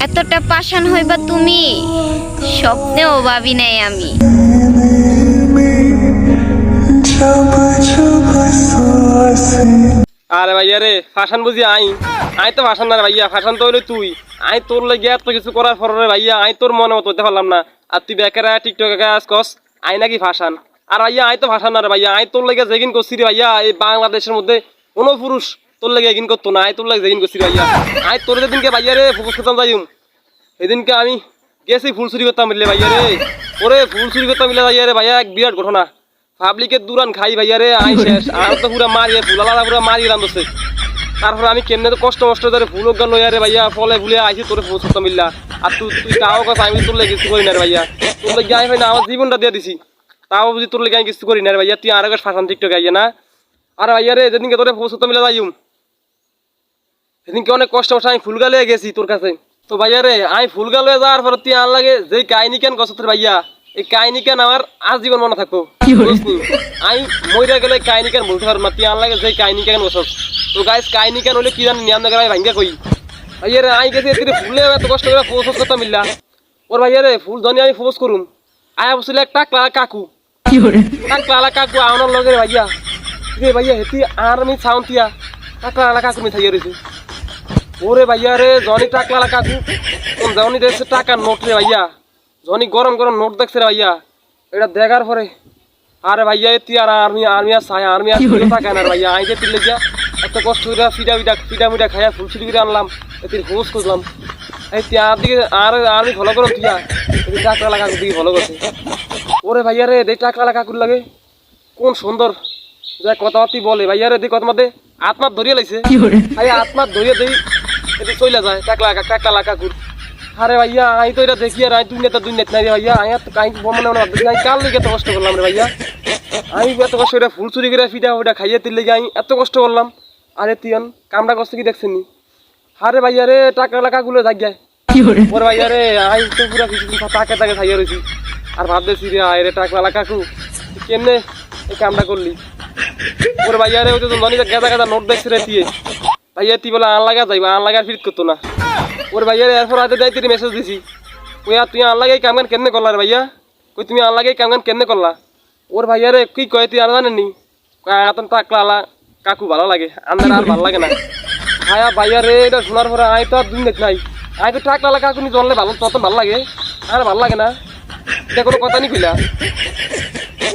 এতটা পাষাণ হইবা তুমি, স্বপ্নেও ভাবি নাই আমি। আরে ভাইয়া রে ফাশান বুঝি আই তো ফাশান না রে ভাইয়া, ফাশান তো হইলে তুই। আই তোর লাগিয়া এত কিছু করার পর রে ভাইয়া আই তোর মনে মতো হতে পারলাম না। আর তুই বেকার টিকটকে কাজ কস আই নাকি ফাশান। আর ভাইয়া আই তো ফাশান না রে ভাইয়া, আই তোর লাগিয়া যেগিন করছি রে ভাইয়া, এই বাংলাদেশের মধ্যে কোনো পুরুষ তোর লাগে এগিন করতো না। আই তোর লাগে যেগিন করছি ভাইয়া। আই তোর যেদিনকে ভাইয়া রে ফুকুস করতাম যাইম, সেদিনকে আমি গেছি ফুল চুরি করতাম মিললে ভাইয়া রে। ওরে ফুল চুরি করতাম মিলে ভাইয়া রে ভাইয়া, এক বিরাট ঘটনা। পাবলিকের দুরান খাই ভাইয়া রে, আই শেষ। আর তো পুরা মারিয়ে ফুলালা পুরা মারিয়ে রান্ধছে। তারপরে আমি কেমনে তো কষ্ট মষ্ট ধরে ফুল গান লইয়া রে ভাইয়া, ফলে ফুলে আইছি তোর ফুল করতাম মিল্লা। আর তুই তাও কথা আমি তোর লেগে কিছু করি না রে ভাইয়া, তোর লেগে আই হয় না আমার জীবনটা দিয়ে দিছি, তাও বুঝি তোর লেগে আমি কিছু করি না রে ভাইয়া। তুই আর একবার ফাঁসান টিকটক আইয়া না। আর ভাইয়া রে যেদিনকে তোর ফুল করতাম মিলে যাইম, সেদিনকে অনেক কষ্ট মষ্ট আমি ফুল গালে গেছি তোর কাছে। তো ভাইয়া রে আমি ফুল গালে যাওয়ার পর তুই আর লাগে যে কাহিনী কেন গছতের ভাইয়া, এই কাহিনী কেন আমার আজীবন মনে থাকবো। আমি মইরা গেলে কাহিনী কেন বলতে পারবো না, তুই আর লাগে যে কাহিনী কেন গছস। তো গাইস কাহিনী কেন হলে কি জানি নিয়ম দেখে ভাঙ্গা কই ভাইয়া রে, আই গেছি এতে ফুলে এত কষ্ট করে ফোস করতে মিললা। ওর ভাইয়া রে ফুল ধনি আমি ফোস করুম, আয়া বসলে একটা কাকু টাকলা কাকু আমার লগে রে ভাইয়া রে ভাইয়া হেতি আর আমি সাউন্ড তিয়া টাকলা কাকু মি থাইয়া রইছে। ওরে ভাইয়া রে জনি টাকলা কাকু কোন জনি দেখছে টাকার নোট রে ভাইয়া, জনি গরম গরম নোট দেখছে রে ভাইয়া। এটা দেখার পরে আরে ভাইয়া এতি আর আর্মি আর টাকা না ভাইয়া, আই যে তিলে গিয়া এত কষ্ট করে ফিডা মিডা খাইয়া ফুল ছুটি করে আনলাম, এতির হোস খুঁজলাম। এই তিয়ার দিকে আর আর্মি ফলো করো তিয়া এটি টাকলা কাকুর দিকে ফলো করছে। ওরে ভাইয়া রে দে টাকলা কাকুর লাগে কোন সুন্দর যা কথাবার্তি বলে ভাইয়া রে, দি কথা মধ্যে আত্মার ধরিয়ে লাইছে ভাইয়া, আত্মার ধরিয়ে দেই এটি চলে যায় টাকলা কাকুর। আরে ভাইয়া আই তো এটা দেখি আর আই দুই নেত নাই রে ভাইয়া, আই তো কাই মনে মনে ভাবছি আই কার লিগে এত কষ্ট করলাম রে ভাইয়া। আমি এত কষ্ট করে ফুল চুরি করে ফিটা ওটা খাইয়ে তিল লেগে আমি এত কষ্ট করলাম। আরে তিয়ান কামড়া কষ্ট কি দেখছেন নি। আরে ভাইয়া রে টাকলা কাকুলে জায়গায় ওরে ভাইয়া রে আই তো পুরা কিছুদিন তাকে খাইয়া রয়েছি। আর ভাবতেছি রে আয় রে টাকলা কাকু কেমনে এই কামটা করলি। ওরে ভাইয়া রে ওই তো ধনী গাদা নোট দেখছি রে তিয়ে ভাইয়া, তুই বলে আন লাগা যাইবা, আন লাগা ফিট করতো না। ওর ভাইয়া এরপর রাতে যাই তুই মেসেজ দিছি, ওই আর তুই আন লাগাই কামগান কেমনে করলা রে ভাইয়া, কই তুমি আন লাগাই কামগান কেমনে করলা। ওর ভাইয়া রে কি কয় তুই আর জানেননি, এখন টাকলা কাকু ভালো লাগে, আন্দার আর ভালো লাগে না। ভাইয়া ভাইয়া রে এটা শোনার পরে আয় তো আর দুই দেখ নাই, আয় তো টাকলা কাকু নি জনলে ভালো তত ভালো লাগে, আর ভালো লাগে না, এটা কোনো কথা নি কইলা।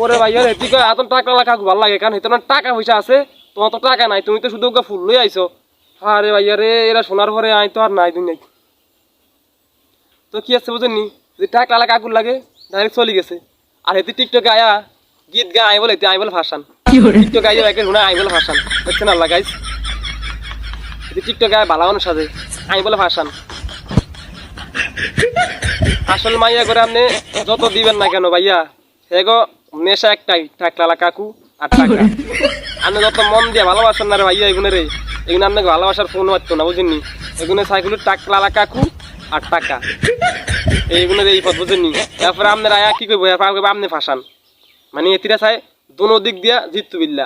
ওরে ভাইয়া রে তুই কয় এখন টাকলা কাকু ভালো লাগে কারণ হেতন টাকা পয়সা আছে, তোমার তো টাকা নাই, তুমি তো শুধু ফুল লই আইছো। আরে ভাইয়া রে এরা শোনার পরে আই তো আর নাই দুনিয়ায়। তো কি আছে বুঝেননি, যে টাকলা কাকুর লাগে ডাইরেক্ট চলে গেছে। আর হেতি টিকটকে আয়া গীত গা আই বলে আই বলে ভাসান, টিকটকে আইয়া একে শুনে আই বলে ভাসান, দেখছেন আল্লাহ গাইস। হেতি টিকটকে আয় ভালো মানুষ সাজে আই বলে ভাসান। আসল মাইয়া করে আপনি যত দিবেন না কেন ভাইয়া, সেগো নেশা একটাই টাকলা কাকু আর টাকা। আপনি যত মন দিয়ে ভালোবাসেন না রে ভাইয়া এগুলো রে, এগুলো আপনাকে ভালোবাসার ফোন মারতো না বুঝেননি। এগুলো সাইকেল টাকলা কাকু আর টাকা এইগুলো এই পথ বুঝেননি। তারপরে আপনার আয়া কি করবো, আপনি ফাঁসান মানে এতিরা চাই দোনো দিক দিয়া জিতু বিল্লা।